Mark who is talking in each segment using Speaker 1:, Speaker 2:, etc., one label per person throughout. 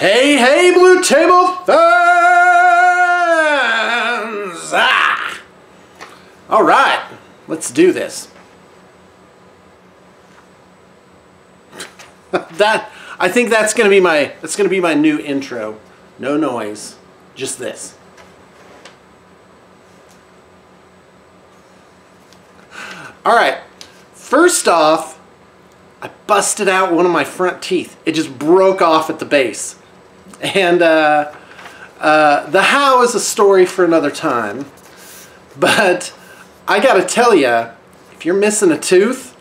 Speaker 1: Hey, hey, Blue Table fans! All right, let's do this. I think that's gonna be my new intro. No noise, just this. All right, first off, I busted out one of my front teeth. It just broke off at the base. And the how is a story for another time. But I gotta tell you, if you're missing a tooth,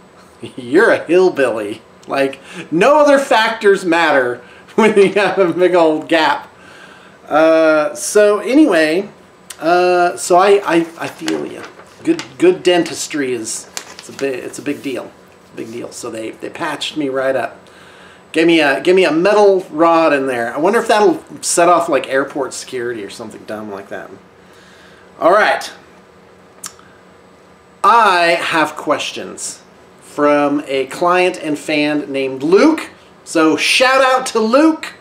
Speaker 1: you're a hillbilly. Like, no other factors matter when you have a big old gap. So anyway, so I feel you. Good dentistry it's a big deal. Big deal. So they patched me right up. Give me a metal rod in there. I wonder if that'll set off like airport security or something dumb like that. All right. I have questions from a client and fan named Luke. So shout out to Luke,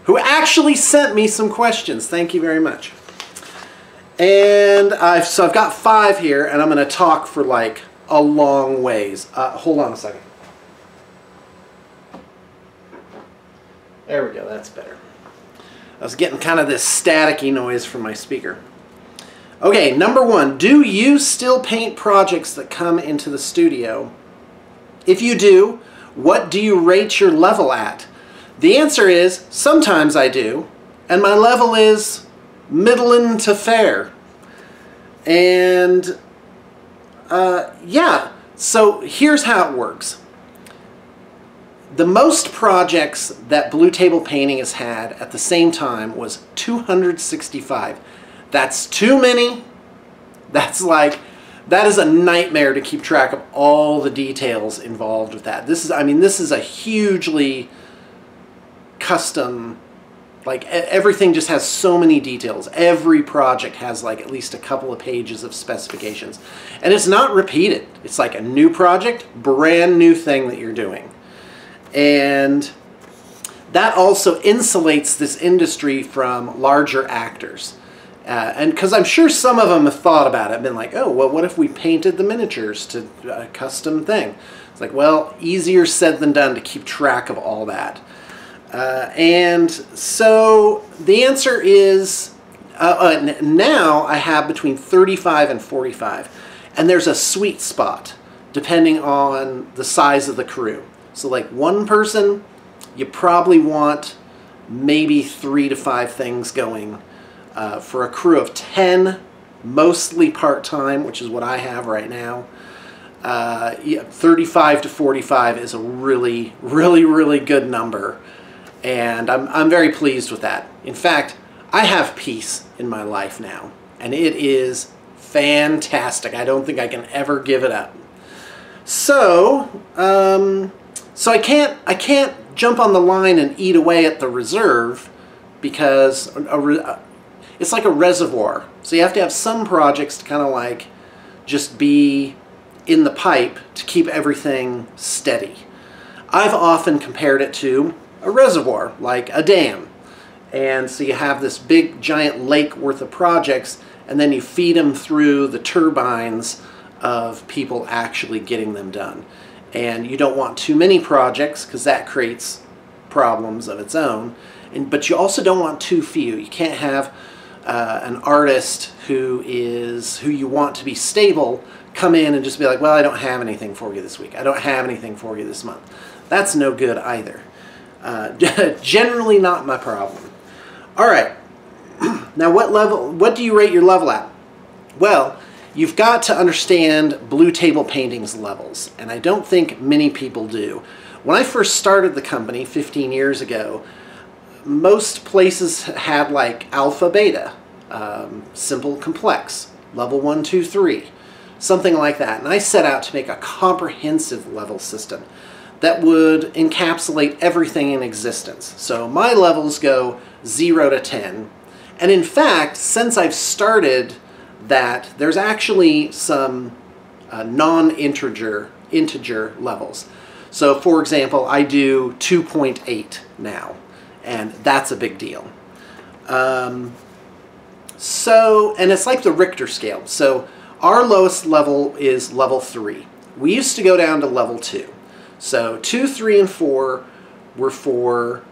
Speaker 1: who actually sent me some questions. Thank you very much. And I've got 5 here, and I'm going to talk for like a long ways. Hold on a second. There we go, that's better. I was getting kind of this staticky noise from my speaker. Okay, number 1, do you still paint projects that come into the studio? If you do, what do you rate your level at? The answer is, sometimes I do, and my level is middling to fair. And yeah, so here's how it works. The most projects that Blue Table Painting has had at the same time was 265. That's too many. That is a nightmare to keep track of all the details involved with that. This is a hugely custom, like everything just has so many details. Every project has like at least a couple of pages of specifications. And it's not repeated. It's like a new project, brand new thing that you're doing. And that also insulates this industry from larger actors. And because I'm sure some of them have thought about it, been like, oh, well, what if we painted the miniatures to a custom thing? It's like, well, easier said than done to keep track of all that. And so the answer is, now I have between 35 and 45. And there's a sweet spot depending on the size of the crew. So like one person, you probably want maybe 3 to 5 things going. For a crew of 10, mostly part-time, which is what I have right now, 35 to 45 is a really, really, really good number. And I'm very pleased with that. In fact, I have peace in my life now, and it is fantastic. I don't think I can ever give it up. So, so I can't jump on the line and eat away at the reserve because it's like a reservoir. So you have to have some projects to kind of like just be in the pipe to keep everything steady. I've often compared it to a reservoir, like a dam. And so you have this big giant lake worth of projects, and then you feed them through the turbines of people actually getting them done. And you don't want too many projects because that creates problems of its own. But you also don't want too few. You can't have an artist who you want to be stable come in and just be like, well, I don't have anything for you this week. I don't have anything for you this month. That's no good either. Generally not my problem. All right. Now what do you rate your level at? Well, you've got to understand Blue Table Painting's levels, and I don't think many people do. When I first started the company 15 years ago, most places had like alpha, beta, simple, complex, level 1, 2, 3, something like that. And I set out to make a comprehensive level system that would encapsulate everything in existence. So my levels go 0 to 10. And in fact, since I've started that, there's actually some non-integer levels. So for example, I do 2.8 now. and that's a big deal. And it's like the Richter scale. So our lowest level is level 3. We used to go down to level 2. So 2, 3, and 4 were for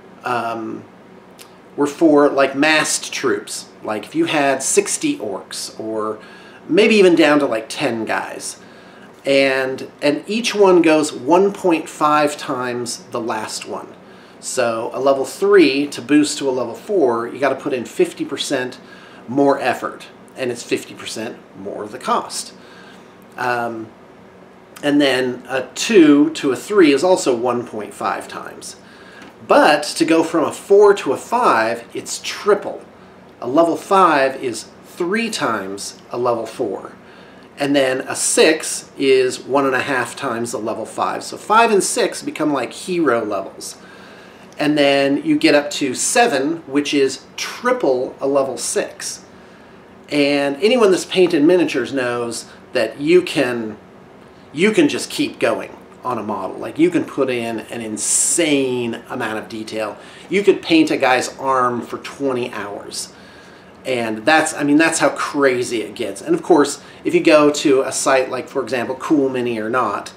Speaker 1: like massed troops. Like if you had 60 orcs, or maybe even down to like 10 guys. And each one goes 1.5 times the last one. So a level 3, to boost to a level 4, you got to put in 50% more effort, and it's 50% more of the cost. And then a 2 to a 3 is also 1.5 times. But to go from a 4 to a 5, it's triple. A level 5 is 3 times a level 4. And then a 6 is 1.5 times a level 5. So 5 and 6 become like hero levels. And then you get up to 7, which is triple a level 6. And anyone that's painted miniatures knows that you can just keep going on a model. Like you can put in an insane amount of detail. You could paint a guy's arm for 20 hours. And that's how crazy it gets. And of course, if you go to a site like, for example, Cool Mini or not,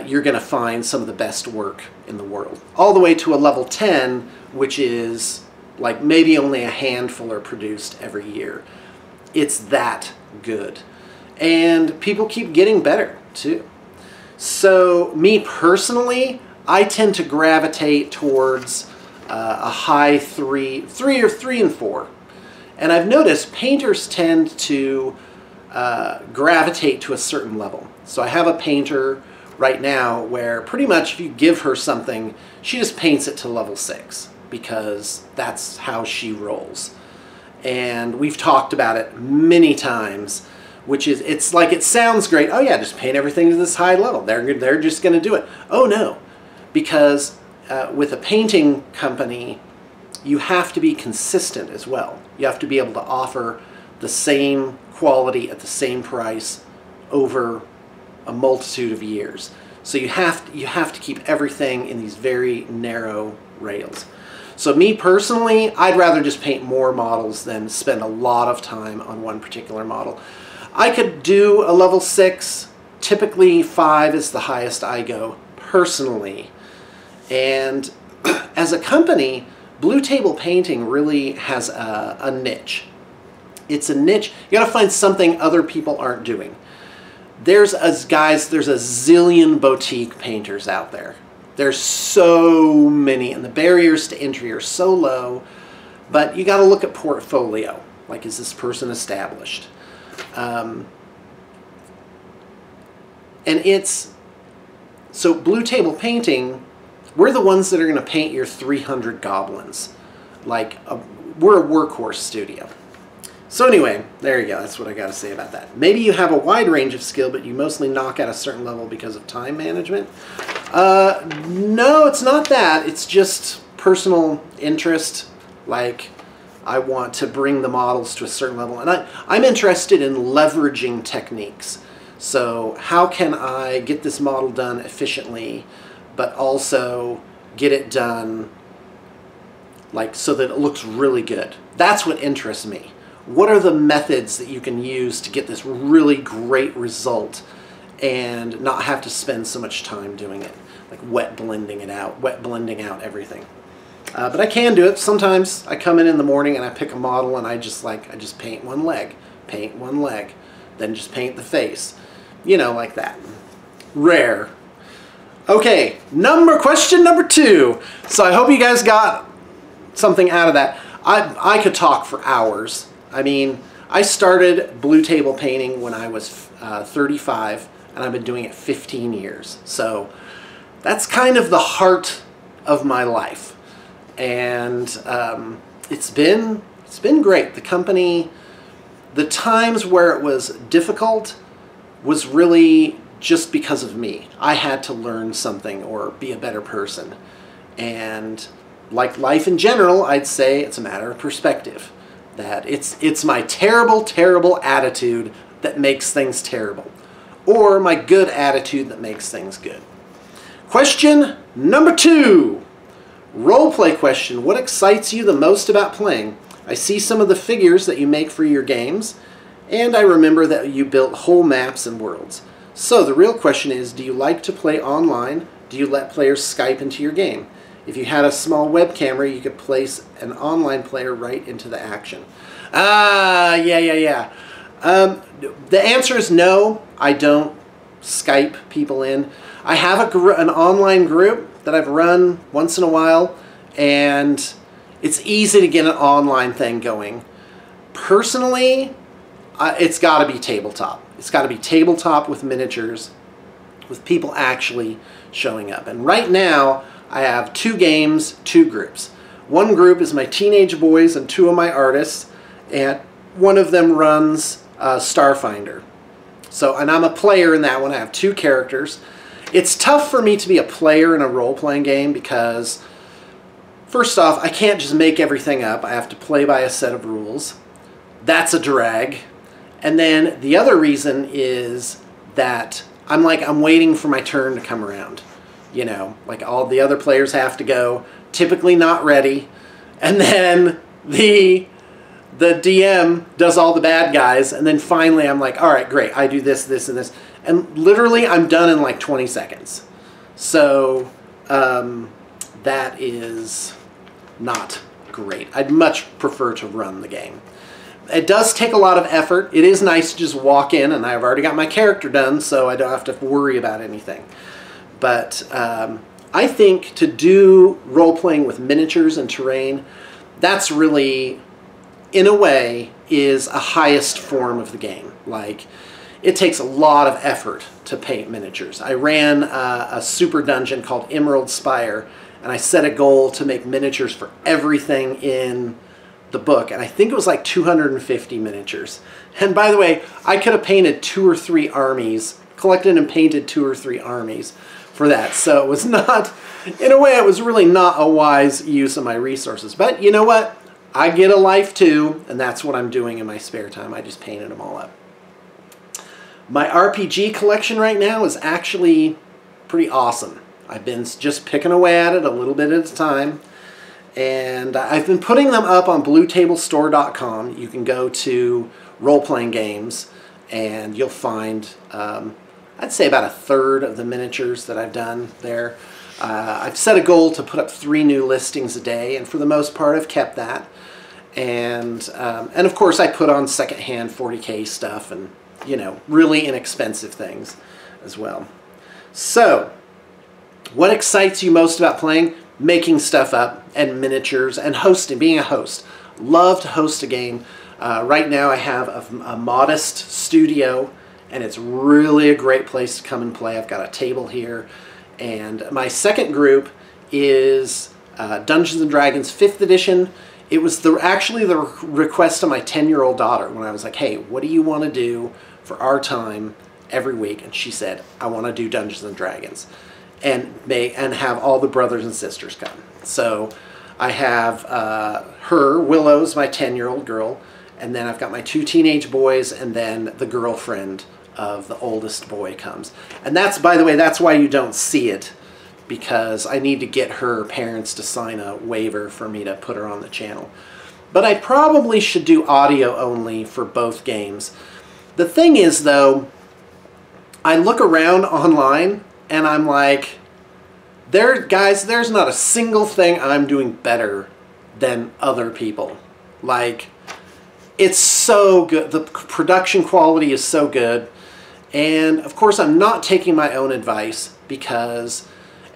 Speaker 1: you're going to find some of the best work in the world. All the way to a level 10, which is like maybe only a handful are produced every year. It's that good. And people keep getting better too. So me personally, I tend to gravitate towards a high 3 or 3 and 4. And I've noticed painters tend to gravitate to a certain level. So I have a painter right now where pretty much if you give her something, she just paints it to level 6 because that's how she rolls. And we've talked about it many times, which is, it's like it sounds great. Oh yeah, just paint everything to this high level. They're just going to do it. Oh no, because with a painting company, you have to be consistent as well. You have to be able to offer the same quality at the same price over a multitude of years. So you have to keep everything in these very narrow rails. So me personally, I'd rather just paint more models than spend a lot of time on one particular model. I could do a level 6. Typically 5 is the highest I go personally. And as a company, Blue Table Painting really has a niche. It's a niche. You got to find something other people aren't doing. There's a zillion boutique painters out there. There's so many, and the barriers to entry are so low, but you got to look at portfolio. Like, is this person established? And so Blue Table Painting, we're the ones that are going to paint your 300 goblins. Like, we're a workhorse studio. So anyway, there you go. That's what I got to say about that. Maybe you have a wide range of skill, but you mostly knock at a certain level because of time management. No, it's not that. It's just personal interest. Like, I want to bring the models to a certain level. And I'm interested in leveraging techniques. So how can I get this model done efficiently, but also get it done like so that it looks really good? That's what interests me. What are the methods that you can use to get this really great result and not have to spend so much time doing it? Like wet blending out everything. But I can do it. Sometimes I come in the morning and I pick a model and I just paint one leg, then just paint the face. You know, like that. Rare. Okay, question number 2. So I hope you guys got something out of that. I could talk for hours. I mean, I started Blue Table Painting when I was 35, and I've been doing it 15 years. So that's kind of the heart of my life. And it's been great. The company, the times where it was difficult was really just because of me. I had to learn something or be a better person. And like life in general, I'd say it's a matter of perspective. That it's my terrible, terrible attitude that makes things terrible, or my good attitude that makes things good. Question number 2. Roleplay question: what excites you the most about playing? I see some of the figures that you make for your games, and I remember that you built whole maps and worlds. So the real question is, do you like to play online? Do you let players Skype into your game? If you had a small web camera, you could place an online player right into the action. Yeah. The answer is no, I don't Skype people in. I have an online group that I've run once in a while, and it's easy to get an online thing going. Personally, it's got to be tabletop. It's got to be tabletop with miniatures, with people actually showing up. And right now, I have 2 games, 2 groups. One group is my teenage boys and 2 of my artists, and one of them runs Starfinder. So, and I'm a player in that one. I have 2 characters. It's tough for me to be a player in a role-playing game because, first off, I can't just make everything up. I have to play by a set of rules. That's a drag. And then the other reason is that I'm waiting for my turn to come around. You know, like all the other players have to go, typically not ready. And then the DM does all the bad guys, and then finally I'm like, all right, great, I do this, this, and this. And literally I'm done in like 20 seconds. So that is not great. I'd much prefer to run the game. It does take a lot of effort. It is nice to just walk in, and I've already got my character done, so I don't have to worry about anything. But I think to do role-playing with miniatures and terrain, that's really, in a way, is a highest form of the game. Like, it takes a lot of effort to paint miniatures. I ran a super dungeon called Emerald Spire, and I set a goal to make miniatures for everything in the book, and I think it was like 250 miniatures. And by the way, I could have painted 2 or 3 armies, collected and painted 2 or 3 armies for that. So it was not, in a way, it was really not a wise use of my resources. But you know what? I get a life too, and that's what I'm doing in my spare time. I just painted them all up. My RPG collection right now is actually pretty awesome. I've been just picking away at it a little bit at a time. And I've been putting them up on bluetablestore.com. You can go to role-playing games, and you'll find, I'd say about 1/3 of the miniatures that I've done there. I've set a goal to put up 3 new listings a day, and for the most part I've kept that. And of course I put on secondhand 40K stuff and, you know, really inexpensive things as well. So, what excites you most about playing? Making stuff up and miniatures and hosting, being a host. Love to host a game. Right now I have a modest studio, and it's really a great place to come and play. I've got a table here, and my second group is Dungeons & Dragons 5th edition. It was actually the request of my 10-year-old daughter when I was like, hey, what do you want to do for our time every week? And she said, I want to do Dungeons & Dragons. And have all the brothers and sisters come. So I have her, Willow's my 10-year-old girl, and then I've got my 2 teenage boys, and then the girlfriend of the oldest boy comes. And that's, by the way, that's why you don't see it, because I need to get her parents to sign a waiver for me to put her on the channel. But I probably should do audio only for both games. The thing is, though, I look around online, and I'm like, guys, there's not a single thing I'm doing better than other people. Like, it's so good. The production quality is so good. And, of course, I'm not taking my own advice, because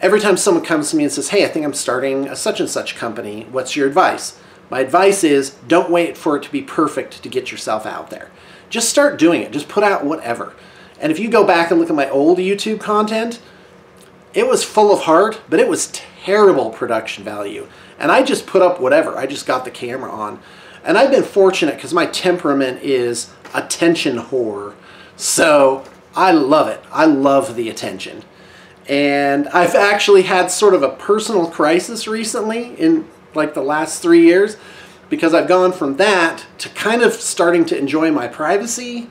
Speaker 1: every time someone comes to me and says, hey, I think I'm starting a such and such company, what's your advice? My advice is, don't wait for it to be perfect to get yourself out there. Just start doing it. Just put out whatever. And if you go back and look at my old YouTube content, it was full of heart, but it was terrible production value. And I just put up whatever. I just got the camera on. And I've been fortunate because my temperament is attention whore. So I love it. I love the attention. And I've actually had sort of a personal crisis recently in like the last 3 years, because I've gone from that to kind of starting to enjoy my privacy.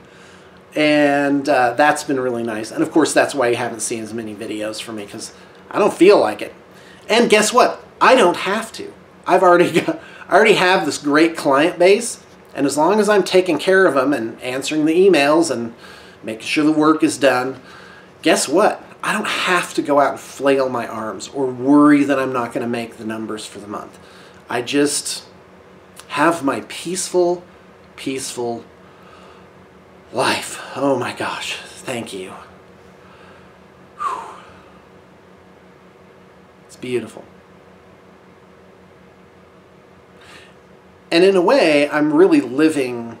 Speaker 1: And that's been really nice. And of course, that's why you haven't seen as many videos from me, because I don't feel like it. And guess what? I don't have to. I already have this great client base, and as long as I'm taking care of them and answering the emails and making sure the work is done, guess what? I don't have to go out and flail my arms or worry that I'm not going to make the numbers for the month. I just have my peaceful, peaceful life. Oh my gosh, thank you. Whew. It's beautiful. And in a way, I'm really living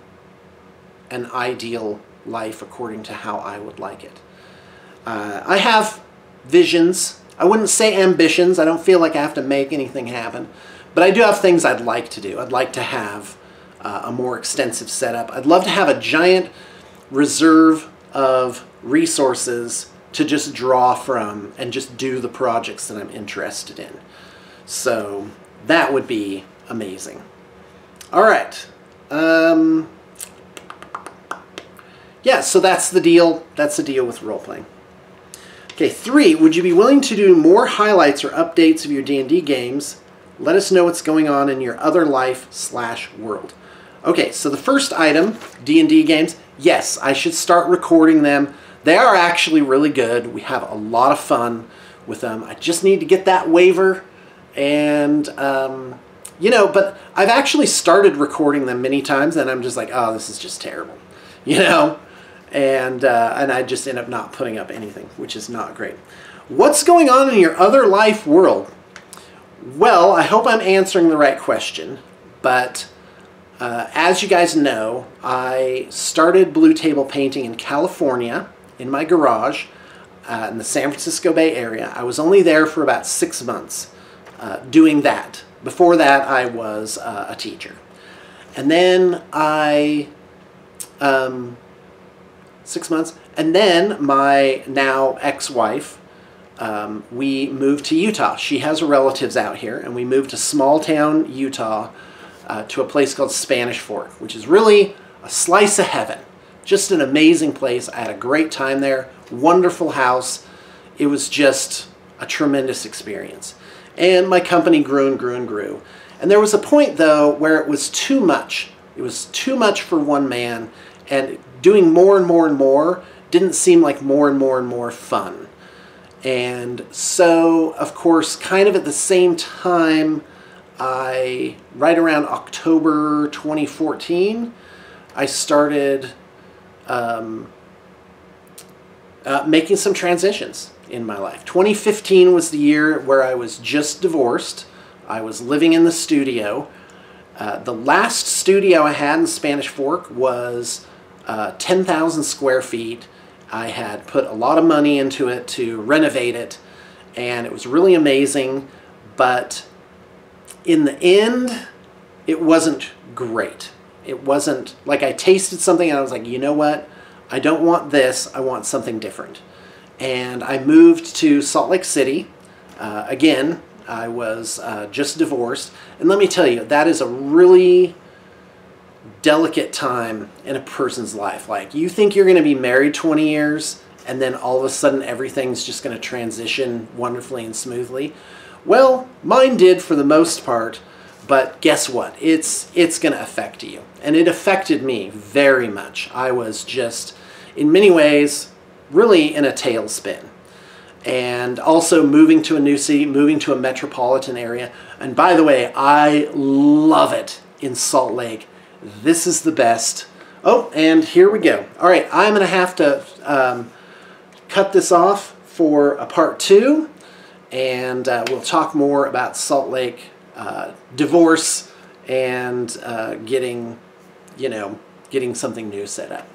Speaker 1: an ideal life according to how I would like it. I have visions. I wouldn't say ambitions. I don't feel like I have to make anything happen. But I do have things I'd like to do. I'd like to have a more extensive setup. I'd love to have a giant reserve of resources to just draw from and just do the projects that I'm interested in. So that would be amazing. All right. Yeah, so that's the deal. That's the deal with role-playing. Okay, 3, would you be willing to do more highlights or updates of your D&D games? Let us know what's going on in your other life/world. Okay, so the first item, D&D games, yes, I should start recording them. They are actually really good. We have a lot of fun with them. I just need to get that waiver, and you know, but I've actually started recording them many times, and I'm just like, oh, this is just terrible, you know? And I just end up not putting up anything, which is not great. What's going on in your other life world? Well, I hope I'm answering the right question, but as you guys know, I started Blue Table Painting in California, in my garage, in the San Francisco Bay Area. I was only there for about 6 months doing that. Before that, I was a teacher. And then 6 months, and then my now ex-wife, we moved to Utah. She has relatives out here, and we moved to small town Utah to a place called Spanish Fork, which is really a slice of heaven. Just an amazing place. I had a great time there. Wonderful house. It was just a tremendous experience. And my company grew and grew and grew. And there was a point, though, where it was too much. It was too much for one man, and doing more and more and more didn't seem like more and more and more fun. And so, of course, kind of at the same time, right around October 2014, I started making some transitions in my life. 2015 was the year where I was just divorced. I was living in the studio. The last studio I had in Spanish Fork was 10,000 square feet. I had put a lot of money into it to renovate it, and it was really amazing, but in the end, it wasn't great. It wasn't, like, I tasted something and I was like, you know what? I don't want this, I want something different. And I moved to Salt Lake City. Again, I was just divorced, and let me tell you, that is a really delicate time in a person's life. Like, you think you're going to be married 20 years and then all of a sudden everything's just going to transition wonderfully and smoothly. Well, mine did for the most part, but guess what? It's going to affect you. And it affected me very much. I was just, in many ways, really in a tailspin. And also moving to a new city, moving to a metropolitan area. And by the way, I love it in Salt Lake. This is the best. Oh, and here we go. All right, I'm going to have to cut this off for a part 2, and we'll talk more about Salt Lake divorce and getting something new set up.